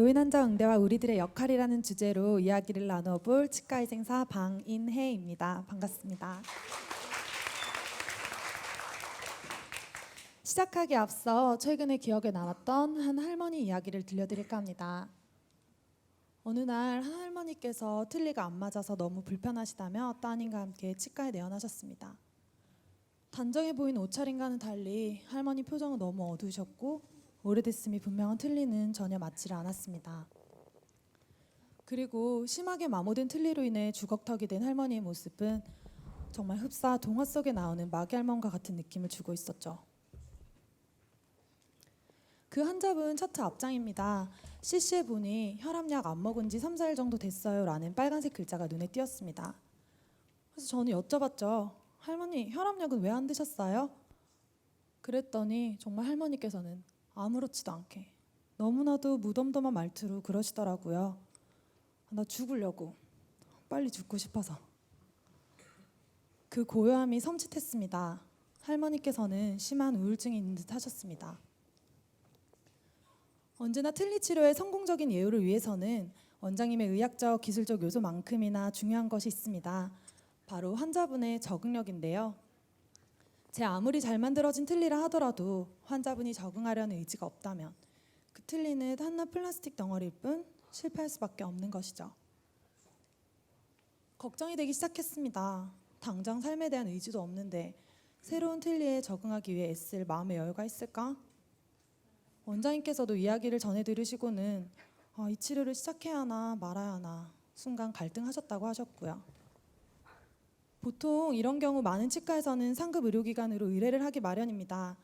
노인 환자 응대와 우리들의 역할이라는 주제로 이야기를 나눠볼 치과의생사 방인혜입니다. 반갑습니다. 시작하기 앞서 최근에 기억에 남았던 한 할머니 이야기를 들려드릴까 합니다. 어느 날 한 할머니께서 틀니가 안 맞아서 너무 불편하시다며 따님과 함께 치과에 내원하셨습니다. 단정해 보이는 옷차림과는 달리 할머니 표정은 너무 어두우셨고 오래됐음이 분명한 틀니는 전혀 맞지를 않았습니다. 그리고 심하게 마모된 틀니로 인해 주걱턱이 된 할머니의 모습은 정말 흡사 동화 속에 나오는 마귀 할멈과 같은 느낌을 주고 있었죠. 그 환자분 차트 앞장입니다. CC에 보니 혈압약 안 먹은 지 3, 4일 정도 됐어요 라는 빨간색 글자가 눈에 띄었습니다. 그래서 저는 여쭤봤죠. 할머니, 혈압약은 왜 안 드셨어요? 그랬더니 정말 할머니께서는 아무렇지도 않게 너무나도 무덤덤한 말투로 그러시더라고요. 나 죽으려고, 빨리 죽고 싶어서. 그 고요함이 섬찟했습니다. 할머니께서는 심한 우울증이 있는 듯 하셨습니다. 언제나 틀니 치료의 성공적인 예우를 위해서는 원장님의 의학적, 기술적 요소만큼이나 중요한 것이 있습니다. 바로 환자분의 적응력인데요. 제 아무리 잘 만들어진 틀니라 하더라도 환자분이 적응하려는 의지가 없다면 그 틀니는 한낱 플라스틱 덩어리일 뿐 실패할 수밖에 없는 것이죠. 걱정이 되기 시작했습니다. 당장 삶에 대한 의지도 없는데 새로운 틀니에 적응하기 위해 애쓸 마음의 여유가 있을까? 원장님께서도 이야기를 전해 들으시고는 이 치료를 시작해야 하나 말아야 하나 순간 갈등하셨다고 하셨고요. 보통 이런 경우 많은 치과에서는 상급 의료기관으로 의뢰를 하기 마련입니다.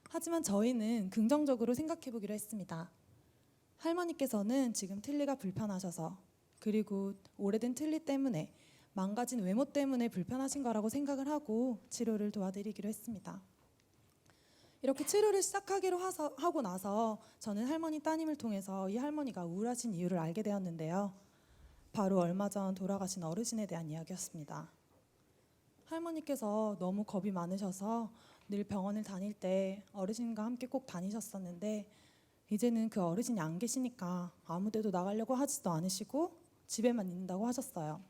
하지만 저희는 긍정적으로 생각해 보기로 했습니다. 할머니께서는 지금 틀니가 불편하셔서 그리고 오래된 틀니 때문에 망가진 외모 때문에 불편하신 거라고 생각을 하고 치료를 도와드리기로 했습니다. 이렇게 치료를 시작하기로 하고 나서 저는 할머니 따님을 통해서 이 할머니가 우울하신 이유를 알게 되었는데요. 바로 얼마 전 돌아가신 어르신에 대한 이야기였습니다. 할머니께서 너무 겁이 많으셔서 늘 병원을 다닐 때 어르신과 함께 꼭 다니셨었는데 이제는 그 어르신이 안 계시니까 아무 데도 나가려고 하지도 않으시고 집에만 있는다고 하셨어요.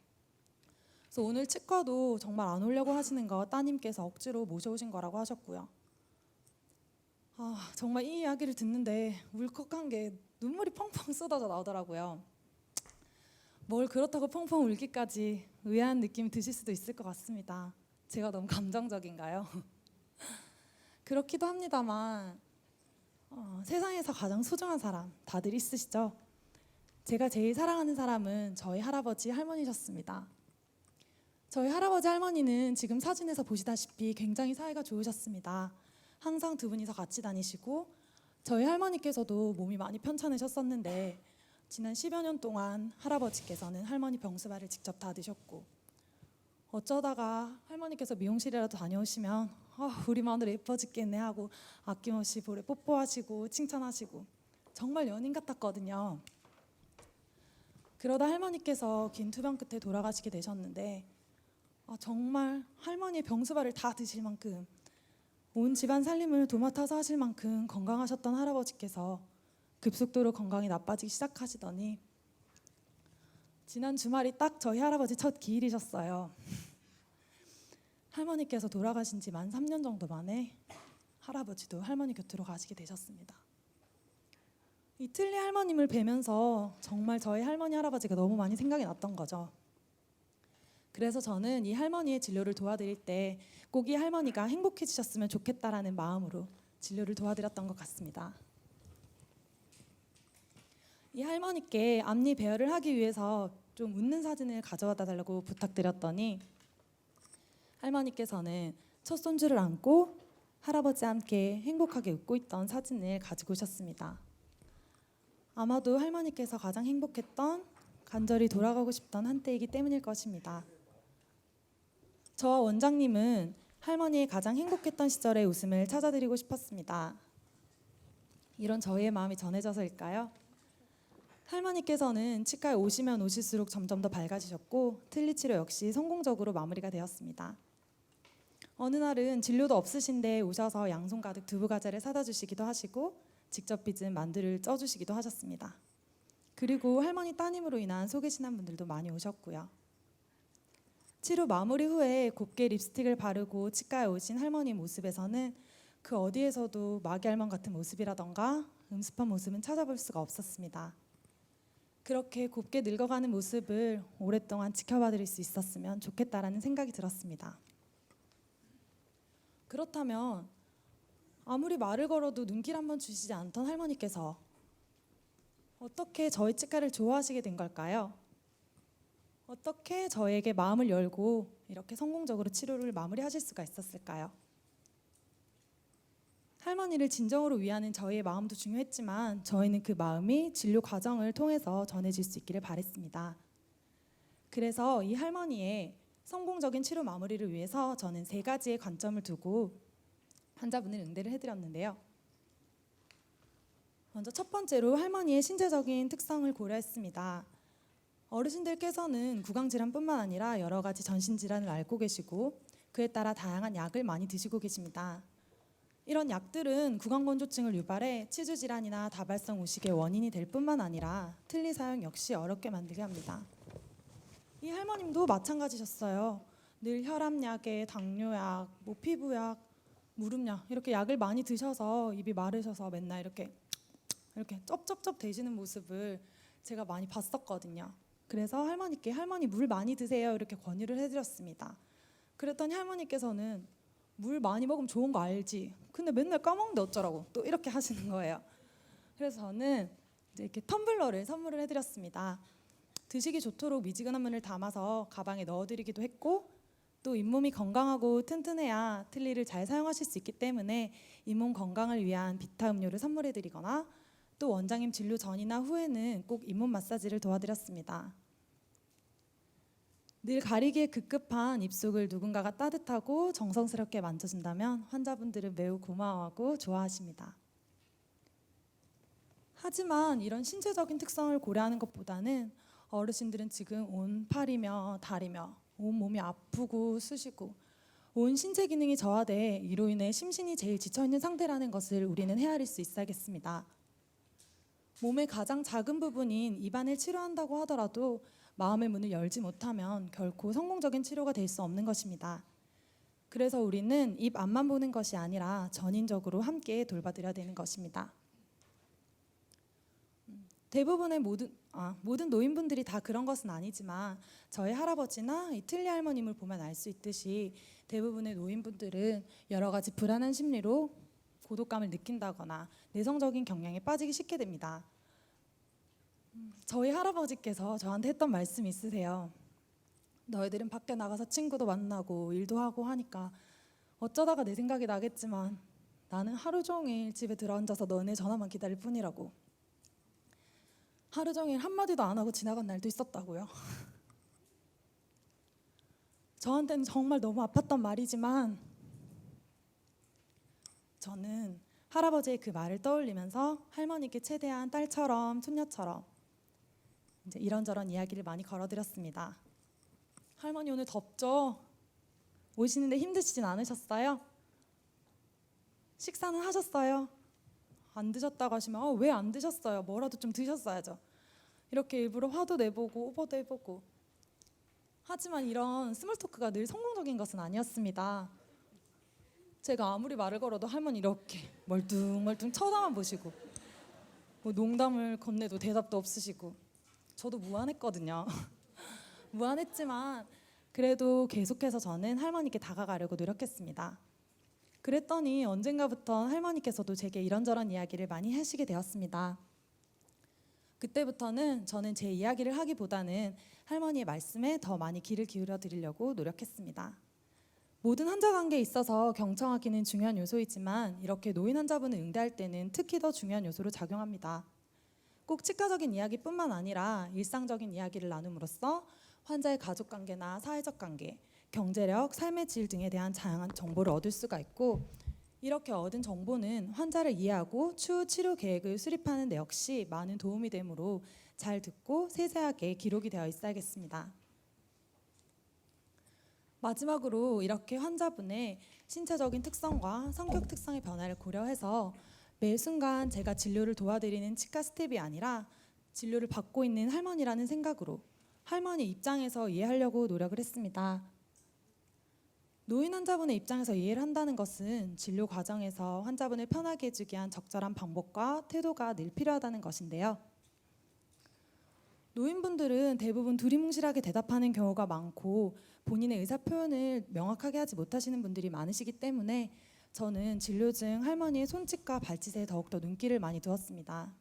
그래서 오늘 치과도 정말 안 오려고 하시는 거 따님께서 억지로 모셔오신 거라고 하셨고요. 정말 이 이야기를 듣는데 울컥한 게 눈물이 펑펑 쏟아져 나오더라고요. 뭘 그렇다고 펑펑 울기까지 의아한 느낌이 드실 수도 있을 것 같습니다. 제가 너무 감정적인가요? 그렇기도 합니다만 세상에서 가장 소중한 사람 다들 있으시죠? 제가 제일 사랑하는 사람은 저희 할아버지 할머니셨습니다. 저희 할아버지 할머니는 지금 사진에서 보시다시피 굉장히 사이가 좋으셨습니다. 항상 두 분이서 같이 다니시고 저희 할머니께서도 몸이 많이 편찮으셨었는데 지난 10여 년 동안 할아버지께서는 할머니 병수발을 직접 다 드셨고 어쩌다가 할머니께서 미용실이라도 다녀오시면 우리 마누라 예뻐 죽겠네 하고 아낌없이 볼에 뽀뽀하시고 칭찬하시고 정말 연인 같았거든요. 그러다 할머니께서 긴 투병 끝에 돌아가시게 되셨는데 정말 할머니의 병수발을 다 드실 만큼 온 집안 살림을 도맡아서 하실 만큼 건강하셨던 할아버지께서 급속도로 건강이 나빠지기 시작하시더니 지난 주말이 딱 저희 할아버지 첫 기일이셨어요. 할머니께서 돌아가신 지 만 3년 정도 만에 할아버지도 할머니 곁으로 가시게 되셨습니다. 이 틀니 할머님을 뵈면서 정말 저희 할머니 할아버지가 너무 많이 생각이 났던 거죠. 그래서 저는 이 할머니의 진료를 도와드릴 때 꼭 이 할머니가 행복해지셨으면 좋겠다라는 마음으로 진료를 도와드렸던 것 같습니다. 이 할머니께 앞니 배열을 하기 위해서 좀 웃는 사진을 가져와다 달라고 부탁드렸더니 할머니께서는 첫 손주를 안고 할아버지와 함께 행복하게 웃고 있던 사진을 가지고 오셨습니다. 아마도 할머니께서 가장 행복했던, 간절히 돌아가고 싶던 한때이기 때문일 것입니다. 저와 원장님은 할머니의 가장 행복했던 시절의 웃음을 찾아드리고 싶었습니다. 이런 저희의 마음이 전해져서일까요? 할머니께서는 치과에 오시면 오실수록 점점 더 밝아지셨고 틀니 치료 역시 성공적으로 마무리가 되었습니다. 어느 날은 진료도 없으신데 오셔서 양손 가득 두부 과자를 사다 주시기도 하시고 직접 빚은 만두를 쪄주시기도 하셨습니다. 그리고 할머니 따님으로 인한 소개신한 분들도 많이 오셨고요. 치료 마무리 후에 곱게 립스틱을 바르고 치과에 오신 할머니 모습에서는 그 어디에서도 마귀 할멈 같은 모습이라던가 음습한 모습은 찾아볼 수가 없었습니다. 그렇게 곱게 늙어가는 모습을 오랫동안 지켜봐 드릴 수 있었으면 좋겠다라는 생각이 들었습니다. 그렇다면 아무리 말을 걸어도 눈길 한번 주시지 않던 할머니께서 어떻게 저희 치과를 좋아하시게 된 걸까요? 어떻게 저에게 마음을 열고 이렇게 성공적으로 치료를 마무리하실 수가 있었을까요? 할머니를 진정으로 위하는 저희의 마음도 중요했지만 저희는 그 마음이 진료 과정을 통해서 전해질 수 있기를 바랬습니다. 그래서 이 할머니의 성공적인 치료 마무리를 위해서 저는 3가지의 관점을 두고 환자분을 응대를 해드렸는데요. 먼저 첫 번째로 할머니의 신체적인 특성을 고려했습니다. 어르신들께서는 구강질환뿐만 아니라 여러 가지 전신질환을 앓고 계시고 그에 따라 다양한 약을 많이 드시고 계십니다. 이런 약들은 구강건조증을 유발해 치주질환이나 다발성 우식의 원인이 될 뿐만 아니라 틀니 사용 역시 어렵게 만들게 합니다. 이 할머님도 마찬가지셨어요. 늘 혈압약에 당뇨약, 피부약, 무릎약 이렇게 약을 많이 드셔서 입이 마르셔서 맨날 이렇게 쩝쩝쩝 대시는 모습을 제가 많이 봤었거든요. 그래서 할머니께 할머니 물 많이 드세요 이렇게 권유를 해드렸습니다. 그랬더니 할머니께서는 물 많이 먹으면 좋은 거 알지. 근데 맨날 까먹는데 어쩌라고 또 이렇게 하시는 거예요. 그래서 저는 이제 이렇게 텀블러를 선물을 해드렸습니다. 드시기 좋도록 미지근한 물을 담아서 가방에 넣어드리기도 했고 또 잇몸이 건강하고 튼튼해야 틀니를 잘 사용하실 수 있기 때문에 잇몸 건강을 위한 비타 음료를 선물해드리거나 또 원장님 진료 전이나 후에는 꼭 잇몸 마사지를 도와드렸습니다. 늘 가리기에 급급한 입속을 누군가가 따뜻하고 정성스럽게 만져준다면 환자분들은 매우 고마워하고 좋아하십니다. 하지만 이런 신체적인 특성을 고려하는 것보다는 어르신들은 지금 온 팔이며 다리며 온 몸이 아프고 쑤시고 온 신체 기능이 저하돼 이로 인해 심신이 제일 지쳐있는 상태라는 것을 우리는 헤아릴 수 있어야겠습니다. 몸의 가장 작은 부분인 입안을 치료한다고 하더라도 마음의 문을 열지 못하면 결코 성공적인 치료가 될 수 없는 것입니다. 그래서 우리는 입 앞만 보는 것이 아니라 전인적으로 함께 돌봐드려야 되는 것입니다. 대부분의 모든 노인분들이 다 그런 것은 아니지만 저희 할아버지나 이 틀니 할머님을 보면 알 수 있듯이 대부분의 노인분들은 여러 가지 불안한 심리로 고독감을 느낀다거나 내성적인 경향에 빠지기 쉽게 됩니다. 저희 할아버지께서 저한테 했던 말씀이 있으세요. 너희들은 밖에 나가서 친구도 만나고 일도 하고 하니까 어쩌다가 내 생각이 나겠지만 나는 하루 종일 집에 들어앉아서 너네 전화만 기다릴 뿐이라고. 하루 종일 한마디도 안 하고 지나간 날도 있었다고요. 저한테는 정말 너무 아팠던 말이지만 저는 할아버지의 그 말을 떠올리면서 할머니께 최대한 딸처럼 손녀처럼 이제 이런저런 이야기를 많이 걸어드렸습니다. 할머니 오늘 덥죠? 오시는데 힘드시진 않으셨어요? 식사는 하셨어요? 안 드셨다고 하시면 왜 안 드셨어요? 뭐라도 좀 드셨어야죠. 이렇게 일부러 화도 내보고 오버도 해보고. 하지만 이런 스몰 토크가 늘 성공적인 것은 아니었습니다. 제가 아무리 말을 걸어도 할머니 이렇게 멀뚱멀뚱 쳐다만 보시고 뭐 농담을 건네도 대답도 없으시고 저도 무안했거든요. 무안했지만 그래도 계속해서 저는 할머니께 다가가려고 노력했습니다. 그랬더니 언젠가부터 할머니께서도 제게 이런저런 이야기를 많이 하시게 되었습니다. 그때부터는 저는 제 이야기를 하기보다는 할머니의 말씀에 더 많이 귀를 기울여 드리려고 노력했습니다. 모든 환자 관계에 있어서 경청하기는 중요한 요소이지만 이렇게 노인 환자분을 응대할 때는 특히 더 중요한 요소로 작용합니다. 꼭 치과적인 이야기뿐만 아니라 일상적인 이야기를 나눔으로써 환자의 가족관계나 사회적 관계, 경제력, 삶의 질 등에 대한 다양한 정보를 얻을 수가 있고 이렇게 얻은 정보는 환자를 이해하고 추후 치료 계획을 수립하는 데 역시 많은 도움이 되므로 잘 듣고 세세하게 기록이 되어 있어야겠습니다. 마지막으로 이렇게 환자분의 신체적인 특성과 성격 특성의 변화를 고려해서 매 순간 제가 진료를 도와드리는 치과 스텝이 아니라 진료를 받고 있는 할머니라는 생각으로 할머니 입장에서 이해하려고 노력을 했습니다. 노인 환자분의 입장에서 이해를 한다는 것은 진료 과정에서 환자분을 편하게 해주기 위한 적절한 방법과 태도가 늘 필요하다는 것인데요. 노인분들은 대부분 두리뭉실하게 대답하는 경우가 많고 본인의 의사 표현을 명확하게 하지 못하시는 분들이 많으시기 때문에 저는 진료 중 할머니의 손짓과 발짓에 더욱더 눈길을 많이 두었습니다.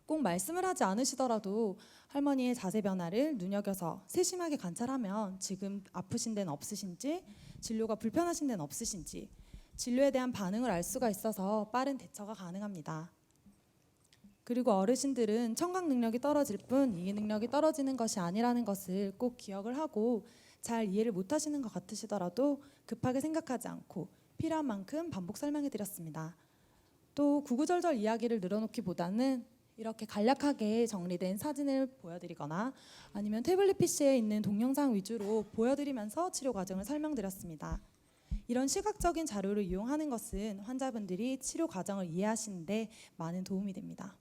꼭 말씀을 하지 않으시더라도 할머니의 자세 변화를 눈여겨서 세심하게 관찰하면 지금 아프신 데는 없으신지, 진료가 불편하신 데는 없으신지, 진료에 대한 반응을 알 수가 있어서 빠른 대처가 가능합니다. 그리고 어르신들은 청각 능력이 떨어질 뿐 이해 능력이 떨어지는 것이 아니라는 것을 꼭 기억을 하고 잘 이해를 못하시는 것 같으시더라도 급하게 생각하지 않고 필요한 만큼 반복 설명해 드렸습니다. 또 구구절절 이야기를 늘어놓기보다는 이렇게 간략하게 정리된 사진을 보여드리거나 아니면 태블릿 PC에 있는 동영상 위주로 보여드리면서 치료 과정을 설명드렸습니다. 이런 시각적인 자료를 이용하는 것은 환자분들이 치료 과정을 이해하시는 데 많은 도움이 됩니다.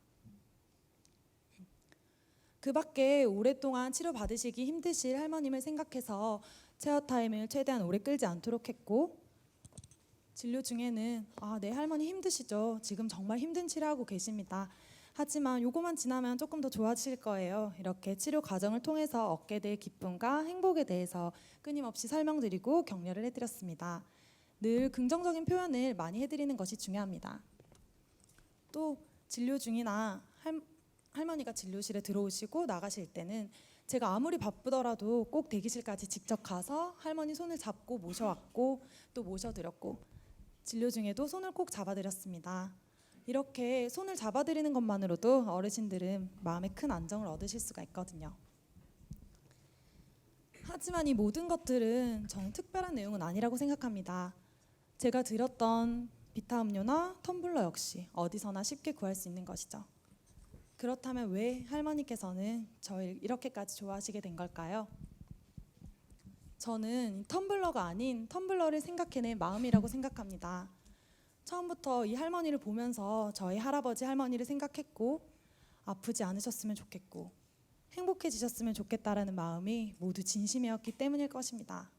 그 밖에 오랫동안 치료받으시기 힘드실 할머님을 생각해서 체어 타임을 최대한 오래 끌지 않도록 했고, 진료 중에는 네, 할머니 힘드시죠? 지금 정말 힘든 치료하고 계십니다. 하지만 요거만 지나면 조금 더 좋아지실 거예요. 이렇게 치료 과정을 통해서 얻게 될 기쁨과 행복에 대해서 끊임없이 설명드리고 격려를 해드렸습니다. 늘 긍정적인 표현을 많이 해드리는 것이 중요합니다. 또 진료 중이나 할머니가 진료실에 들어오시고 나가실 때는 제가 아무리 바쁘더라도 꼭 대기실까지 직접 가서 할머니 손을 잡고 모셔왔고 또 모셔드렸고 진료 중에도 손을 꼭 잡아드렸습니다. 이렇게 손을 잡아드리는 것만으로도 어르신들은 마음에 큰 안정을 얻으실 수가 있거든요. 하지만 이 모든 것들은 저는 특별한 내용은 아니라고 생각합니다. 제가 드렸던 비타 음료나 텀블러 역시 어디서나 쉽게 구할 수 있는 것이죠. 그렇다면 왜 할머니께서는 저를 이렇게까지 좋아하시게 된 걸까요? 저는 텀블러가 아닌 텀블러를 생각해낸 마음이라고 생각합니다. 처음부터 이 할머니를 보면서 저희 할아버지 할머니를 생각했고 아프지 않으셨으면 좋겠고 행복해지셨으면 좋겠다라는 마음이 모두 진심이었기 때문일 것입니다.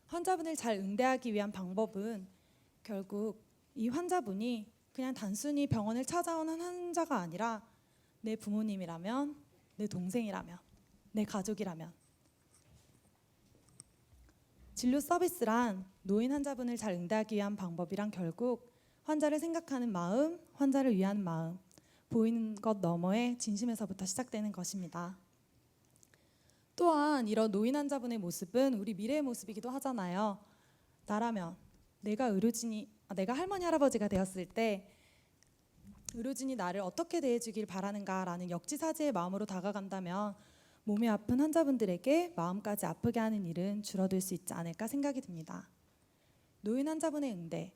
환자분을 잘 응대하기 위한 방법은 결국 이 환자분이 그냥 단순히 병원을 찾아온 한 환자가 아니라 내 부모님이라면, 내 동생이라면, 내 가족이라면 진료 서비스란 노인 환자분을 잘 응대하기 위한 방법이란 결국 환자를 생각하는 마음, 환자를 위한 마음, 보이는 것 너머의 진심에서부터 시작되는 것입니다. 또한 이런 노인 환자분의 모습은 우리 미래의 모습이기도 하잖아요. 나라면 내가 할머니 할아버지가 되었을 때 의료진이 나를 어떻게 대해주길 바라는가라는 역지사지의 마음으로 다가간다면 몸이 아픈 환자분들에게 마음까지 아프게 하는 일은 줄어들 수 있지 않을까 생각이 듭니다. 노인 환자분의 응대,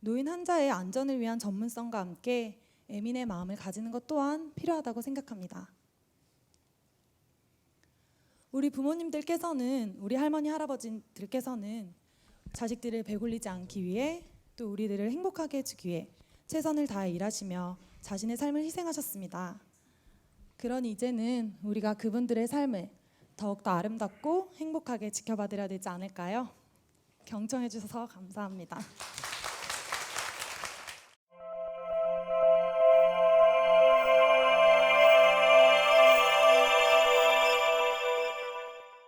노인 환자의 안전을 위한 전문성과 함께 애민의 마음을 가지는 것 또한 필요하다고 생각합니다. 우리 부모님들께서는, 우리 할머니 할아버지들께서는 자식들을 배굴리지 않기 위해 또 우리들을 행복하게 해주기 위해 최선을 다해 일하시며 자신의 삶을 희생하셨습니다. 그러니 이제는 우리가 그분들의 삶을 더욱더 아름답고 행복하게 지켜봐드려야 되지 않을까요? 경청해 주셔서 감사합니다.